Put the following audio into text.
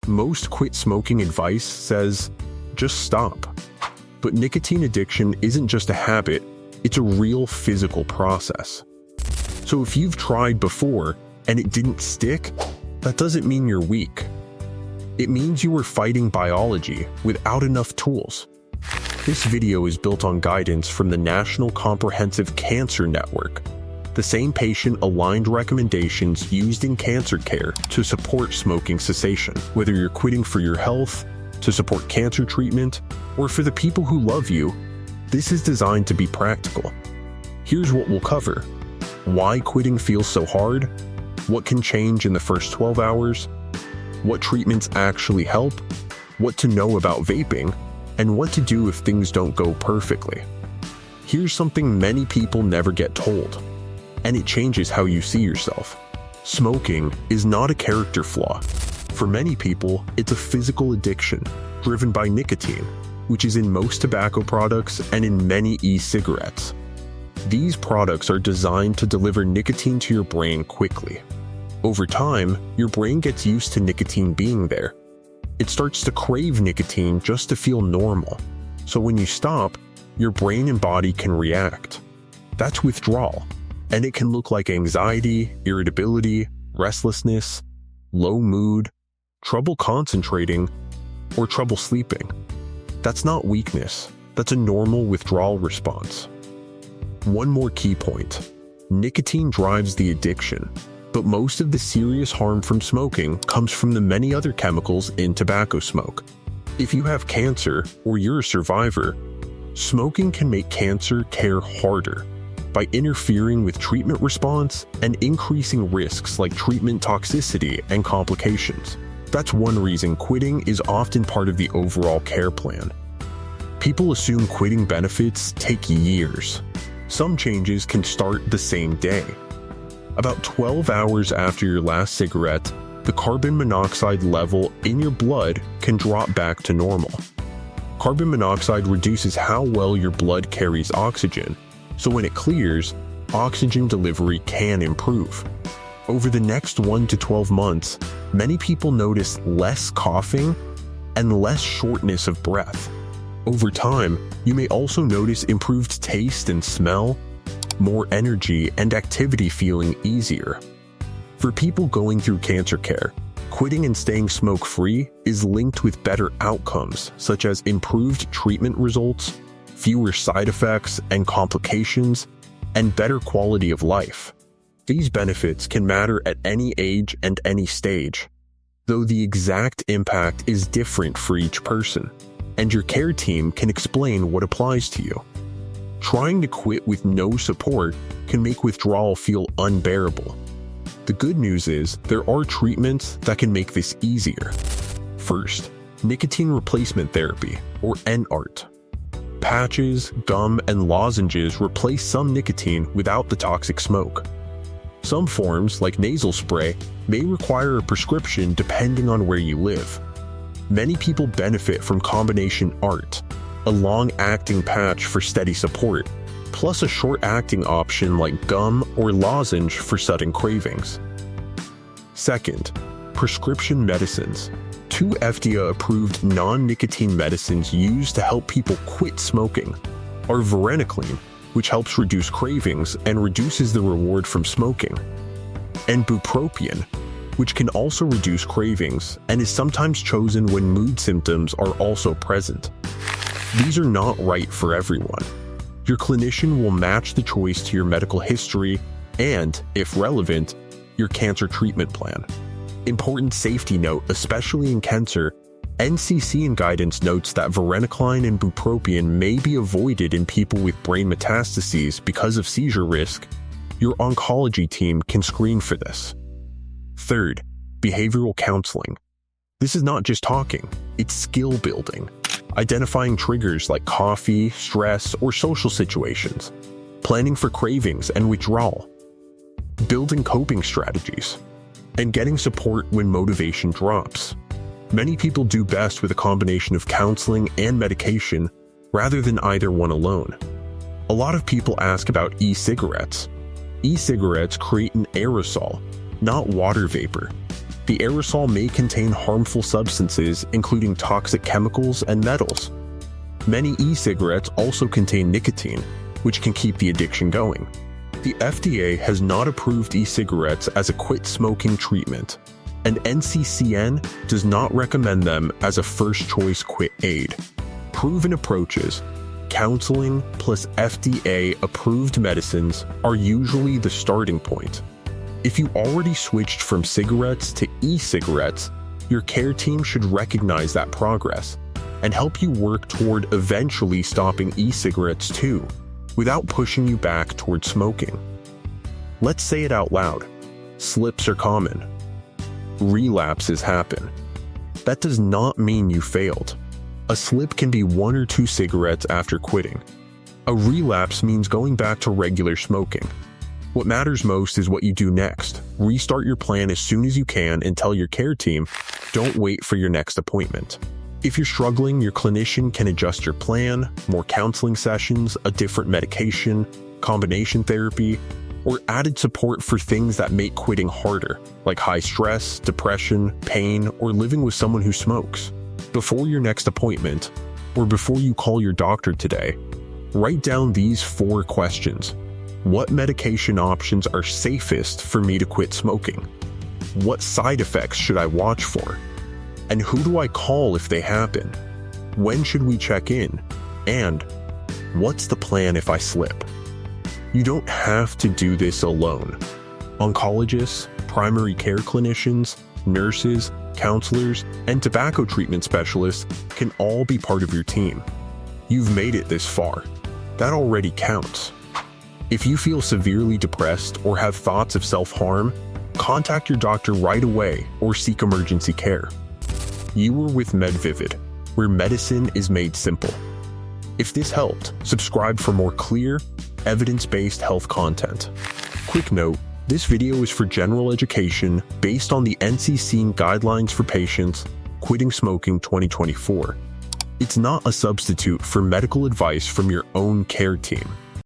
Most quit smoking advice says, just stop. But nicotine addiction isn't just a habit, it's a real physical process. So if you've tried before and it didn't stick, that doesn't mean you're weak. It means you were fighting biology without enough tools. This video is built on guidance from the National Comprehensive Cancer Network, the same patient-aligned recommendations used in cancer care to support smoking cessation. Whether you're quitting for your health, to support cancer treatment, or for the people who love you, this is designed to be practical. Here's what we'll cover: why quitting feels so hard, what can change in the first 12 hours, what treatments actually help, what to know about vaping, and what to do if things don't go perfectly. Here's something many people never get told, and it changes how you see yourself. Smoking is not a character flaw. For many people, it's a physical addiction driven by nicotine, which is in most tobacco products and in many e-cigarettes. These products are designed to deliver nicotine to your brain quickly. Over time, your brain gets used to nicotine being there. It starts to crave nicotine just to feel normal. So when you stop, your brain and body can react. That's withdrawal, and it can look like anxiety, irritability, restlessness, low mood, trouble concentrating, or trouble sleeping. That's not weakness, that's a normal withdrawal response. One more key point: nicotine drives the addiction, but most of the serious harm from smoking comes from the many other chemicals in tobacco smoke. If you have cancer or you're a survivor, smoking can make cancer care harder by interfering with treatment response and increasing risks like treatment toxicity and complications. That's one reason quitting is often part of the overall care plan. People assume quitting benefits take years. Some changes can start the same day. About 12 hours after your last cigarette, the carbon monoxide level in your blood can drop back to normal. Carbon monoxide reduces how well your blood carries oxygen, so when it clears, oxygen delivery can improve. Over the next 1 to 12 months, many people notice less coughing and less shortness of breath. Over time, you may also notice improved taste and smell, more energy and activity feeling easier. For people going through cancer care, quitting and staying smoke-free is linked with better outcomes, such as improved treatment results, fewer side effects and complications, and better quality of life. These benefits can matter at any age and any stage, though the exact impact is different for each person, and your care team can explain what applies to you. Trying to quit with no support can make withdrawal feel unbearable. The good news is there are treatments that can make this easier. First, nicotine replacement therapy, or NART. Patches, gum, and lozenges replace some nicotine without the toxic smoke. Some forms, like nasal spray, may require a prescription depending on where you live. Many people benefit from combination ART, a long-acting patch for steady support, plus a short-acting option like gum or lozenge for sudden cravings. Second, prescription medicines. 2 FDA-approved non-nicotine medicines used to help people quit smoking are Varenicline, which helps reduce cravings and reduces the reward from smoking, and bupropion, which can also reduce cravings and is sometimes chosen when mood symptoms are also present. These are not right for everyone. Your clinician will match the choice to your medical history and, if relevant, your cancer treatment plan. Important safety note, especially in cancer, NCCN guidance notes that Varenicline and bupropion may be avoided in people with brain metastases because of seizure risk. Your oncology team can screen for this. Third, behavioral counseling. This is not just talking, it's skill building. Identifying triggers like coffee, stress, or social situations. Planning for cravings and withdrawal. Building coping strategies. And getting support when motivation drops. Many people do best with a combination of counseling and medication rather than either one alone. A lot of people ask about e-cigarettes. E-cigarettes create an aerosol, not water vapor. The aerosol may contain harmful substances, including toxic chemicals and metals. Many e-cigarettes also contain nicotine, which can keep the addiction going. The FDA has not approved e-cigarettes as a quit smoking treatment, and NCCN does not recommend them as a first-choice quit aid. Proven approaches, counseling plus FDA-approved medicines are usually the starting point. If you already switched from cigarettes to e-cigarettes, your care team should recognize that progress and help you work toward eventually stopping e-cigarettes too, without pushing you back toward smoking. Let's say it out loud. Slips are common. Relapses happen. That does not mean you failed. A slip can be 1 or 2 cigarettes after quitting. A relapse means going back to regular smoking. What matters most is what you do next. Restart your plan as soon as you can and tell your care team, don't wait for your next appointment. If you're struggling, your clinician can adjust your plan, more counseling sessions, a different medication, combination therapy, or added support for things that make quitting harder, like high stress, depression, pain, or living with someone who smokes. Before your next appointment, or before you call your doctor today, write down these 4 questions. What medication options are safest for me to quit smoking? What side effects should I watch for? And who do I call if they happen? When should we check in? And what's the plan if I slip? You don't have to do this alone. Oncologists, primary care clinicians, nurses, counselors, and tobacco treatment specialists can all be part of your team. You've made it this far. That already counts. If you feel severely depressed or have thoughts of self-harm, contact your doctor right away or seek emergency care. You were with MedVivid, where medicine is made simple. If this helped, subscribe for more clear, evidence-based health content. Quick note, this video is for general education based on the NCCN Guidelines for Patients Quitting Smoking 2024. It's not a substitute for medical advice from your own care team.